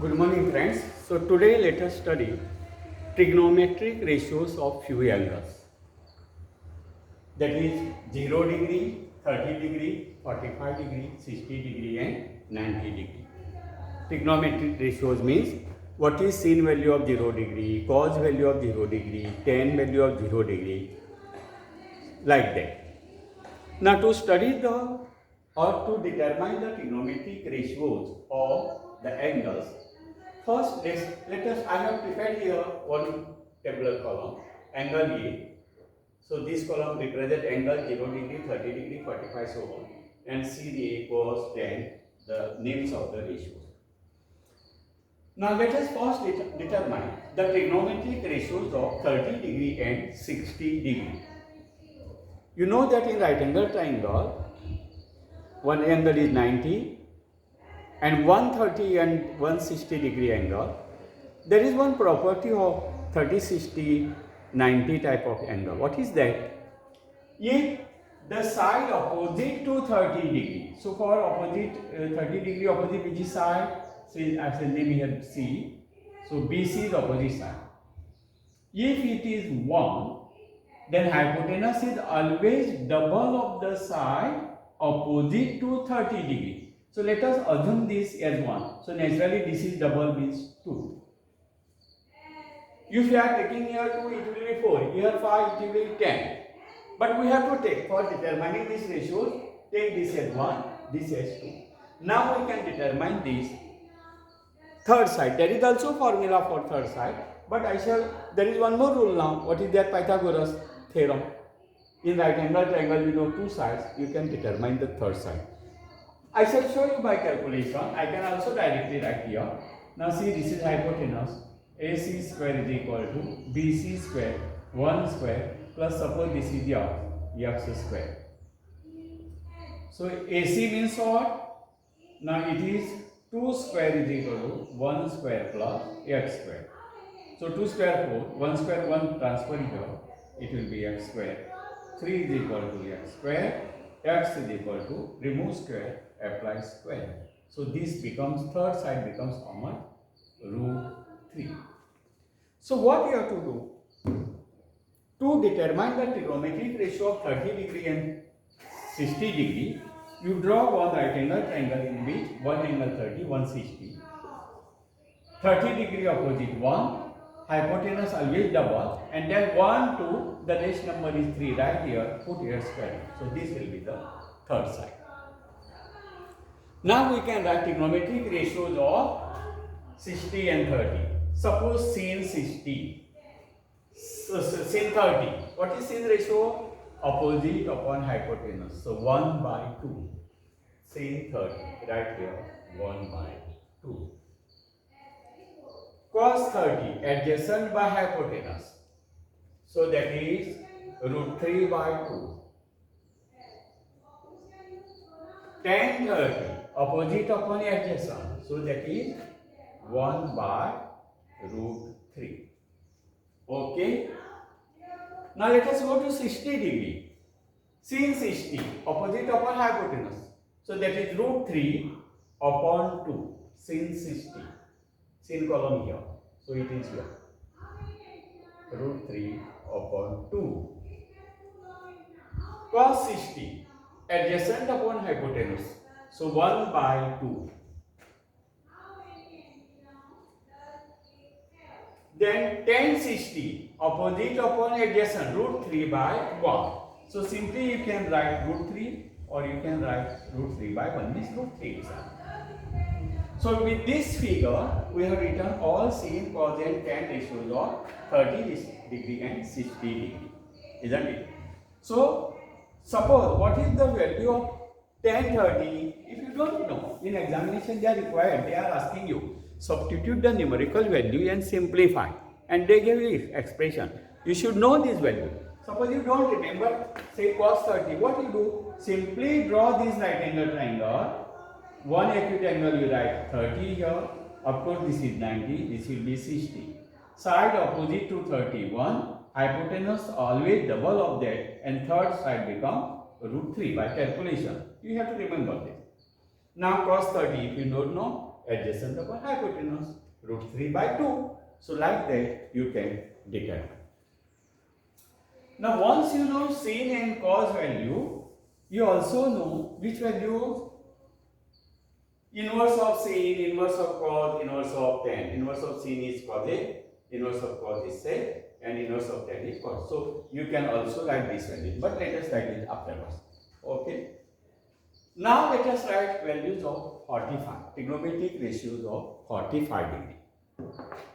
Good morning, friends. So today let us study trigonometric ratios of few angles. That is 0 degree, 30 degree, 45 degree, 60 degree and 90 degree. Trigonometric ratios means what is sin value of 0 degree, cos value of 0 degree, tan value of 0 degree, like that. Now to study or to determine the trigonometric ratios of the angles, first let us, I have prepared here one tabular column, angle A. So this column represents angle 0 degree, 30 degree, 45, so on, and CA, cos, tan, the names of the ratios. Now let us first determine the trigonometric ratios of 30 degree and 60 degree. You know that in right angle triangle, one angle is 90 and 130 and 160 degree angle. There is one property of 30, 60, 90 type of angle. What is that? If the side opposite to 30 degree, so for opposite 30 degree opposite which is side, say I shall name here C, so BC is opposite side. If it is 1, then hypotenuse is always double of the side opposite to 30 degree. So let us assume this as 1. So naturally this is double means 2. If you are taking here 2, it will be 4. Here 5, it will be 10. But we have to take, for determining this ratio, take this as 1, this as 2. Now we can determine this third side. There is also formula for third side. But there is one more rule now. What is that? Pythagoras theorem. In right angle triangle, you know two sides. You can determine the third side. I shall show you by calculation. I can also directly write here. Now see, this is hypotenuse. AC square is equal to BC square 1 square plus suppose this is the x square. So AC means what? Now it is 2 square is equal to 1 square plus x square. So 2 square 4, 1 square 1 transfer here, it will be x square. 3 is equal to x square, x is equal to remove square, apply square. So this becomes, third side becomes common, root 3. So what you have to do? To determine the trigonometric ratio of 30 degree and 60 degree, you draw one right angle triangle in which one angle 30, 160. 30 degree opposite 1, hypotenuse always double, and then 1, 2, the next number is 3, right here, put here square. So this will be the third side. Now we can write trigonometric ratios of 60 and 30. Suppose sin 60, sin 30. What is sin ratio? Opposite upon hypotenuse. So 1 by 2. Sin 30, right here, 1 by 2. Cos 30, adjacent by hypotenuse. So that is root 3 by 2. Tan 30, opposite upon adjacent. So that is 1 by root 3. Okay. Now let us go to 60 degree. Sin 60, opposite upon hypotenuse. So that is root 3 upon 2. Sin 60. Sin column here. So it is here. Root 3 upon 2. Cos 60, adjacent upon hypotenuse. So 1 by 2. Then tan 60, opposite upon adjacent, root 3 by 1. So simply you can write root 3 or you can write root 3 by 1, means root 3 itself. So with this figure, we have written all sin, cos and tan ratios of 30 degree and 60 degree, isn't it? So suppose what is the value of tan 30? If you don't know, in examination they are required, they are asking you, substitute the numerical value and simplify, and they give you expression. You should know this value. Suppose you don't remember, say cos 30, what you do? Simply draw this right angle triangle. One acute angle you write 30 here. Of course this is 90, this will be 60. Side opposite to 31, hypotenuse always double of that, and third side become root 3 by calculation. You have to remember this. Now cos 30, if you don't know, adjacent upon hypotenuse, root 3 by 2. So like that you can determine. Now once you know sin and cos value, you also know which value. Inverse of sin, inverse of cos, inverse of tan. Inverse of sin is cos A, inverse of cos is sec, and inverse of tan is cos. So you can also write this value, but let us write it afterwards. Okay. Now let us write values of 45, trigonometric ratios of 45 degree.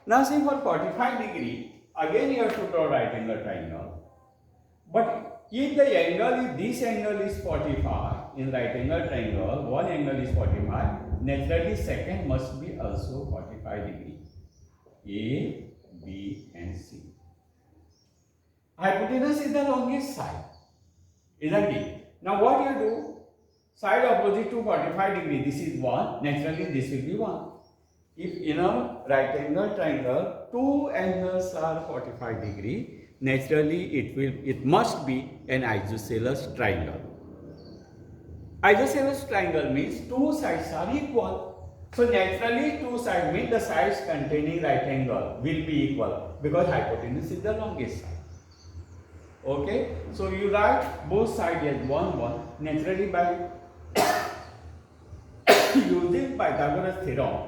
Now see, for 45 degree, again you have to draw right angle triangle. But if the angle is, this angle is 45, in right angle triangle, one angle is 45, naturally second must be also 45 degree. A, B and C. Hypotenuse is the longest side, isn't it? Now what you do? Side opposite to 45 degree, this is 1, naturally this will be 1. If in a right angle triangle, two angles are 45 degree, naturally it must be an isosceles triangle. Isosceles triangle means two sides are equal. So naturally two sides means the sides containing right angle will be equal because hypotenuse is the longest side. Okay, so you write both sides as 1, 1. Naturally by using Pythagoras theorem,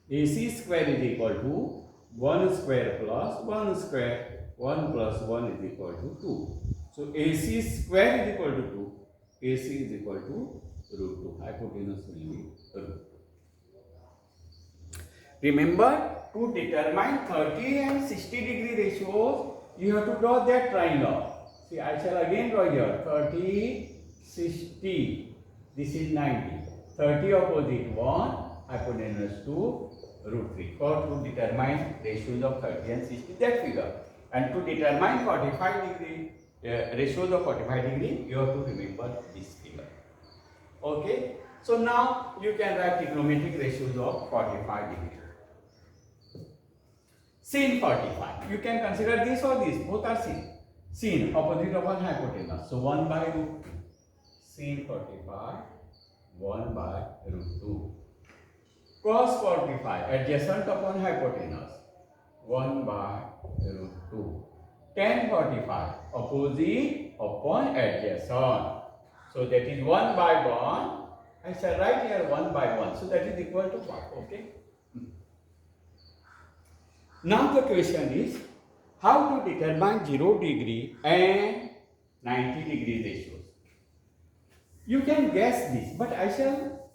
AC square is equal to 1 square plus 1 square, 1 plus 1 is equal to 2. So AC square is equal to 2, AC is equal to root 2. Hypotenuse will be root 2. Remember, to determine 30 and 60 degree ratios, you have to draw that triangle. See, I shall again draw here 30, 60, this is 90. 30 opposite 1, hypotenuse 2, root 3. For to determine ratios of 30 and 60, that figure. And to determine 45 degree, ratios of 45 degree, you have to remember this figure. Okay. So now you can write trigonometric ratios of 45 degree. Sin 45. You can consider this or this. Both are sin. Sin opposite upon hypotenuse. So 1 by root 2. Sin 45. 1 by root 2. Cos 45 adjacent upon hypotenuse 1 by root 2. Tan 45 opposite upon adjacent. So that is 1 by 1. I shall write here 1 by 1. So that is equal to what? Okay. Now the question is how to determine 0 degree and 90 degree ratios. You can guess this, but I shall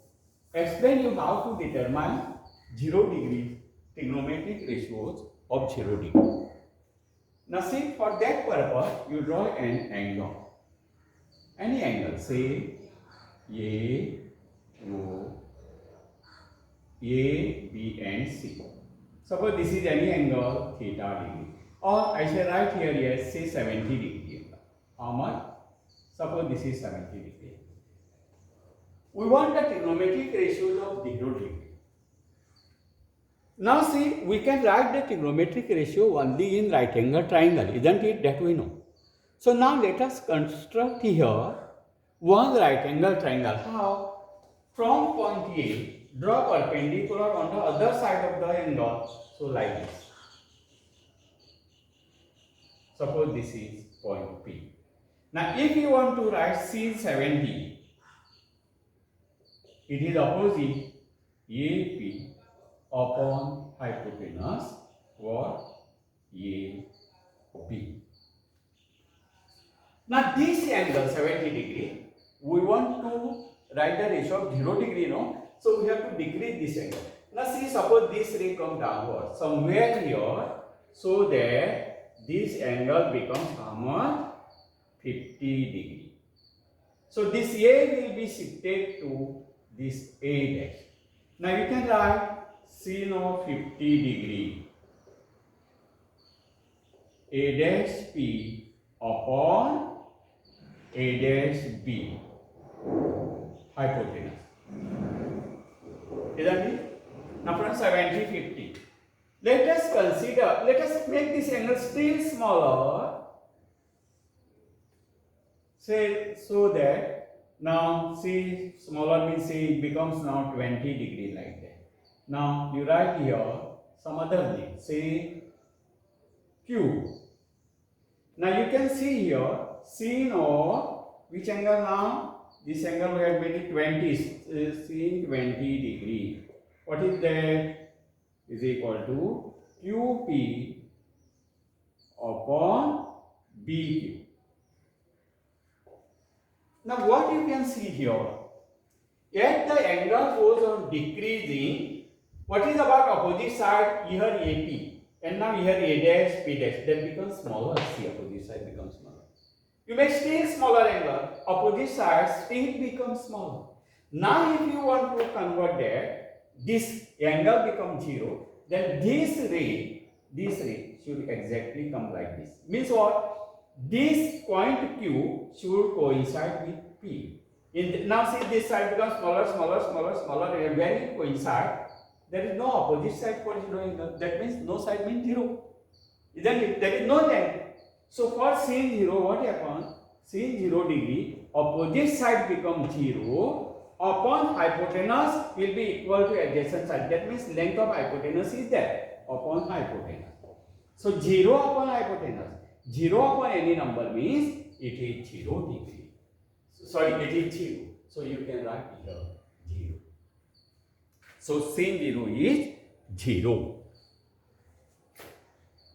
explain you how to determine 0 degree trigonometric ratios of 0 degree. Now see, for that purpose, you draw an angle. Any angle, say A, O, A, B and C. Suppose this is any angle theta degree. Or I shall write here, yes, say 70 degree. How much? Suppose this is 70 degree. We want the trigonometric ratios of 0 degree. Now see, we can write the trigonometric ratio only in right angle triangle, isn't it? That we know. So now let us construct here one right angle triangle. How? From point A, draw perpendicular on the other side of the angle. So like this. Suppose this is point P. Now if you want to write sin 70, it is opposite AP upon hypotenuse or AP. Now this angle 70 degree, we want to write the ratio of 0 degree, no? So we have to decrease this angle. Now see, suppose this ray comes downward somewhere here, so that this angle becomes how much? 50 degree. So this A will be shifted to this A dash. Now you can write sin of 50 degree A dash P upon A dash B hypotenuse. Isn't it? Now from 70, 50. Let us make this angle still smaller. Say so that now see, smaller means see it becomes now 20 degree like that. Now you write here some other thing, say Q. Now you can see here sin of which angle now? This angle we have made it 20, sin 20 degree. What is that? Is equal to QP upon BQ. Now what you can see here? Yet the angle goes on decreasing. What is about opposite side? Here AP. And now here A dash, B dash. That becomes smaller. See, opposite side becomes smaller. You make still smaller angle. Opposite side still becomes smaller. Now if you want to convert that, this angle becomes 0. Then this ray should exactly come like this. Means what? This point Q should coincide with P. Now see, this side becomes smaller, and when it coincides, there is no opposite side for 0 angle. That means no side means 0. Isn't it? There is no length. So for sin 0, what happens? Sin 0 degree, opposite side becomes 0. Upon hypotenuse will be equal to adjacent side. That means length of hypotenuse is there upon hypotenuse. So 0 upon hypotenuse. 0 upon any number means it is 0 degree. Sorry, it is 0. So you can write here 0. So sin 0 is 0.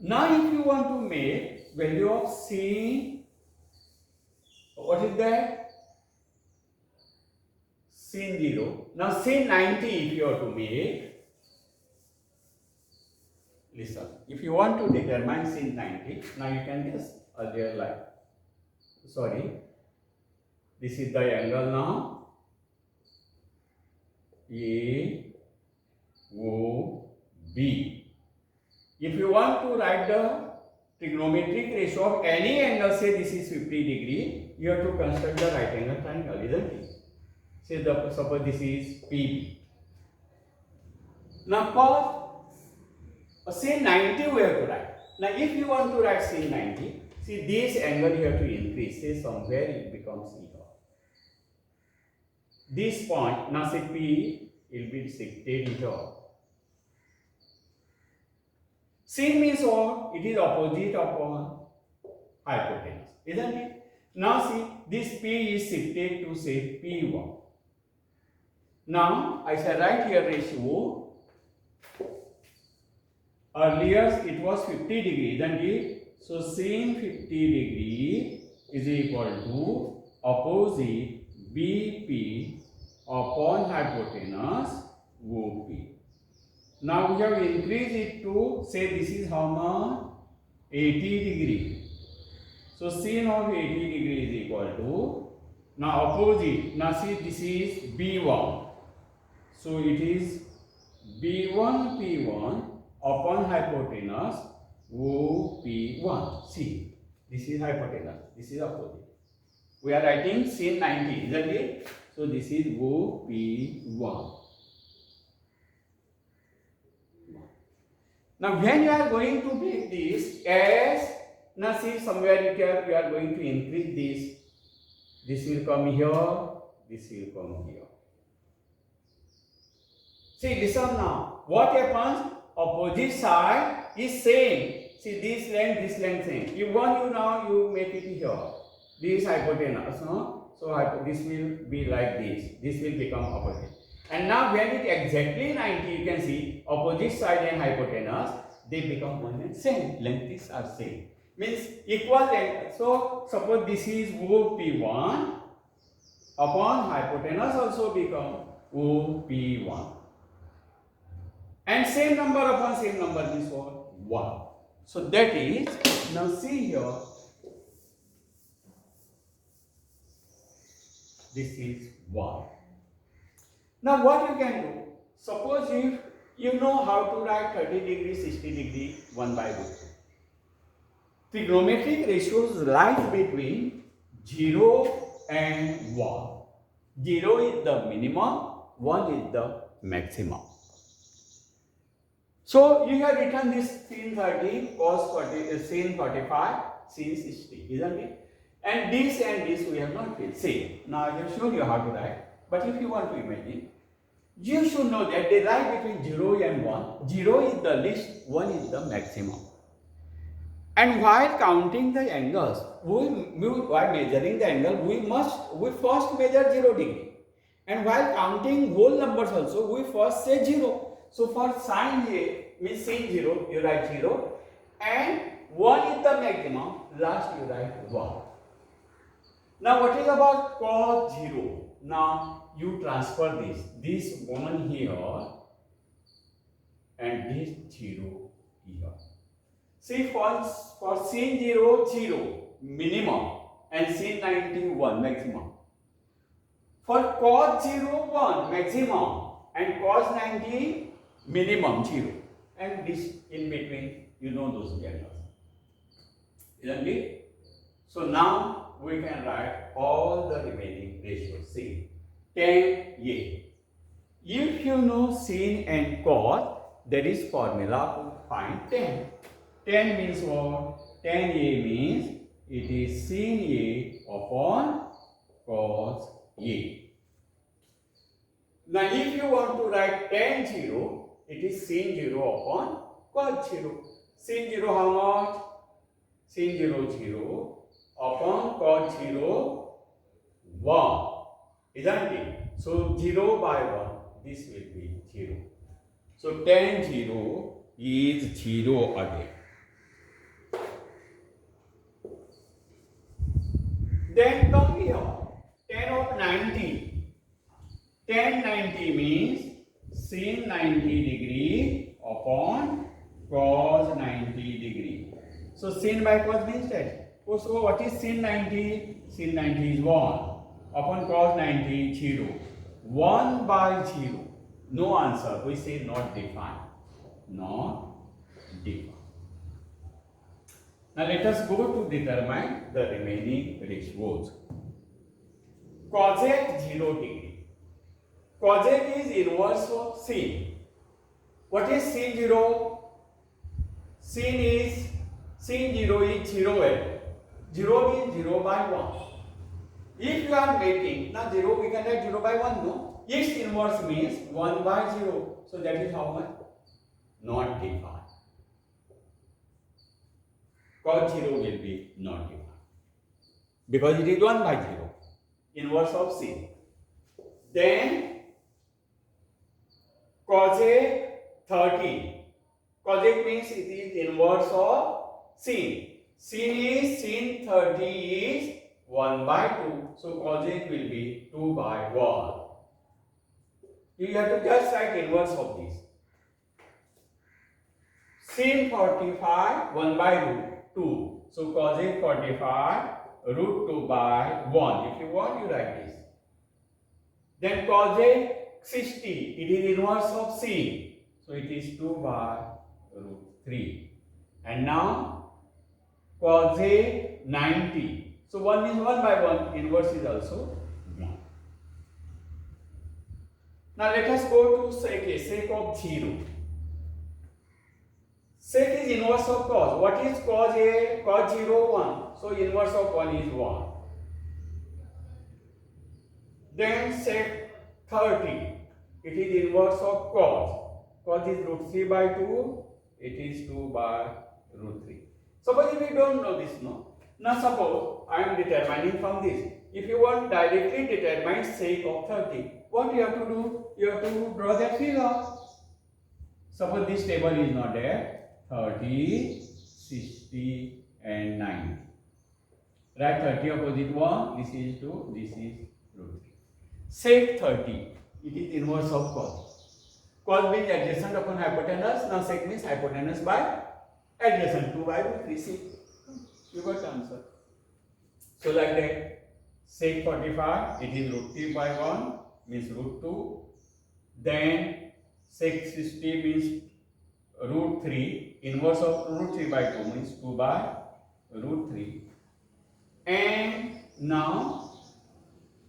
Now if you want to make value of sin, what is that? Sin 0. Now sin 90 if you are to make, listen, if you want to determine sin 90, now you can just earlier like, sorry, this is the angle now, A, O, B. If you want to write the trigonometric ratio of any angle, say this is 50 degree, you have to construct the right angle triangle, isn't it? Say suppose this is PB. Now for sin 90 we have to write. Now if you want to write sin 90, see this angle you have to increase. Say somewhere it becomes here. This point, now say P will be shifted here. Sin means what? It is opposite upon hypotenuse, isn't it? Now see, this P is shifted to say P1. Now I shall write here ratio. Earlier it was 50 degree, isn't it? So sin 50 degree is equal to opposite BP upon hypotenuse OP. Now we have increased it to, say this is how much? 80 degree. So sin of 80 degree is equal to, now opposite, now see this is B1. So it is B1 P1 upon hypotenuse OP1. See, this is hypotenuse, this is opposite. We are writing sin 90, isn't it? So this is OP1. Now when you are going to make this as, now see somewhere you are going to increase this. This will come here, this will come here. See, listen now. What happens? Opposite side is same. See, this length same. You want you now you make it here. This hypotenuse, no? So this will be like this. This will become opposite. And now when it exactly 90, you can see opposite side and hypotenuse, they become one and same. Lengths are same. Means equal length. So suppose this is OP1 upon hypotenuse also become OP1. And same number upon same number means what? 1. So that is, now see here, this is 1. Now what you can do? Suppose if you know how to write 30 degree, 60 degree, 1 by root 2. Trigonometric ratios lie between 0 and 1. 0 is the minimum, 1 is the maximum. So you have written this sin 30, cos 40, sin 45, sin 60, isn't it? And this we have not filled. See, now I have shown you how to write. But if you want to imagine, You should know that they lie between 0 and 1. 0 is the least, 1 is the maximum. And while counting the angles, while measuring the angle, we first measure 0 degree. And while counting whole numbers also, we first say 0. So for sine A means sin 0, you write 0. And 1 is the maximum, last you write 1. Now what is about cos 0? Now you transfer this 1 here and this 0 here. See, for sin 0, 0 minimum and sin 90 1 maximum. For cos 0 1 maximum and cos 90 minimum 0. And this in between, you know those values. Isn't it? So now we can write all the remaining ratios. See, tan A. If you know sin and cos, there is formula to find tan. Tan means what? Tan A means it is sin A upon cos A. Now if you want to write tan 0, it is sin 0 upon cos 0. Sin 0 how much? Sin 0 0 upon cos 0 1. Isn't it? So 0 by 1, this will be 0. So tan 0 is 0 again. Then come here, tan of 90. Tan 90 means sin 90 degree upon cos 90 degree. So sin by cos means that. So what is sin 90? Sin 90 is 1 upon cos 90 0. 1 by 0. No answer. We say not defined. Not defined. Now let us go to determine the remaining ratios. Cosec 0 degree. Cosec is inverse of sin. What is sin 0? Sin 0 is 0 value. 0 means 0 by 1. If you are making, now 0 we can write 0 by 1, no? Its inverse means 1 by 0. So that is how much? Not defined. Cos 0 will be not defined. Because it is 1 by 0. Inverse of sin. Then cosec 30. Cosec means it is inverse of sin. Sin 30 is 1 by 2. So cosec will be 2 by 1. You have to just write inverse of this. Sin 45 1 by root 2. So cosec 45 root 2 by 1. If you want, you write this. Then cosec 60, it is inverse of sin. So it is 2 by root 3. And now cosec 90. So 1 is 1 by 1, inverse is also 1. Now let us go to sec of 0. Sec is inverse of cos. What is cos A? Cos 0, 1. So inverse of 1 is 1. Then sec 30. It is inverse of cos. Cos is root 3 by 2. It is 2 by root 3. Suppose if you don't know this, no? Now suppose I am determining from this. If you want directly determine sec of 30, what you have to do? You have to draw that figure. Suppose this table is not there. 30, 60 and 90. Write 30 opposite 1. This is 2. This is root 3. Sec 30. It is inverse of cos. Cos means adjacent upon hypotenuse. Now sec means hypotenuse by adjacent. 2 by root 3. See, you got the answer. So like that, sec 45, it is root 3 by 1, means root 2. Then sec 60 means root 3, inverse of root 3 by 2 means 2 by root 3. And now,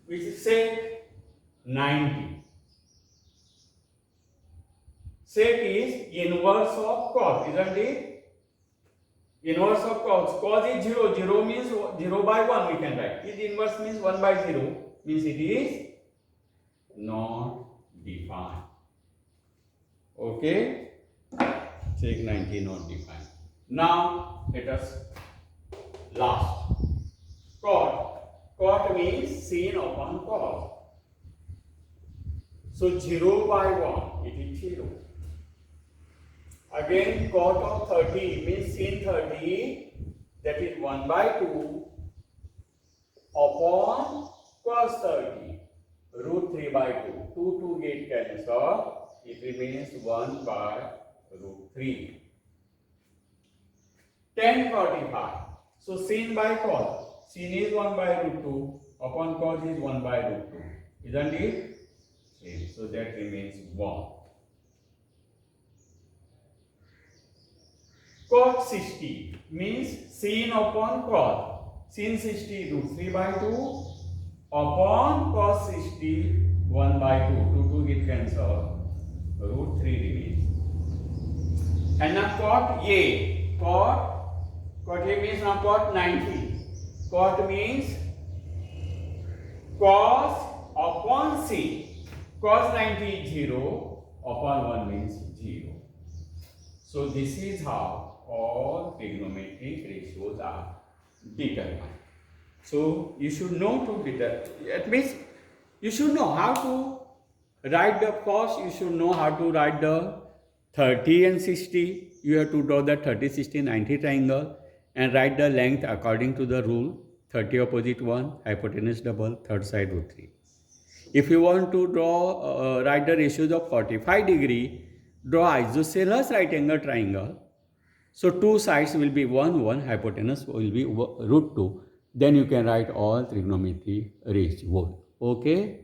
which is sec 90. Sec is inverse of cos, isn't it? Inverse of cos. Cos is 0. 0 means 0 by 1 we can write. Its inverse means 1 by 0. Means it is not defined. Okay? Sec 90 not defined. Now let us last. Cot. Cot means sin upon cos. So 0 by 1, it is 0. Again, cot of 30 means sin 30, that is 1 by 2 upon cos 30, root 3 by 2. 2 get cancelled, it remains 1 by root 3. Tan 45. So sin by cos, sin is 1 by root 2, upon cos is 1 by root 2. Isn't it? Same. So that remains 1. Cot 60 means sin upon cos. Sin 60 root 3 by 2 upon cos 60 1 by 2. 2 get cancelled. Root 3 remains. And now cot A. Cot A means now cot 90. Cot means cos upon C. Cos 90 is 0, upon 1 means 0. So this is how all trigonometric ratios are determined. So you should know to determine. It means you should know how to write the cos. You should know how to write the 30 and 60. You have to draw the 30, 60, 90 triangle and write the length according to the rule. 30 opposite 1, hypotenuse double, third side root 3. If you want to draw, write the ratios of 45 degree, draw isosceles right angle triangle. So two sides will be 1, 1, hypotenuse will be root 2. Then you can write all trigonometry ratios. Okay.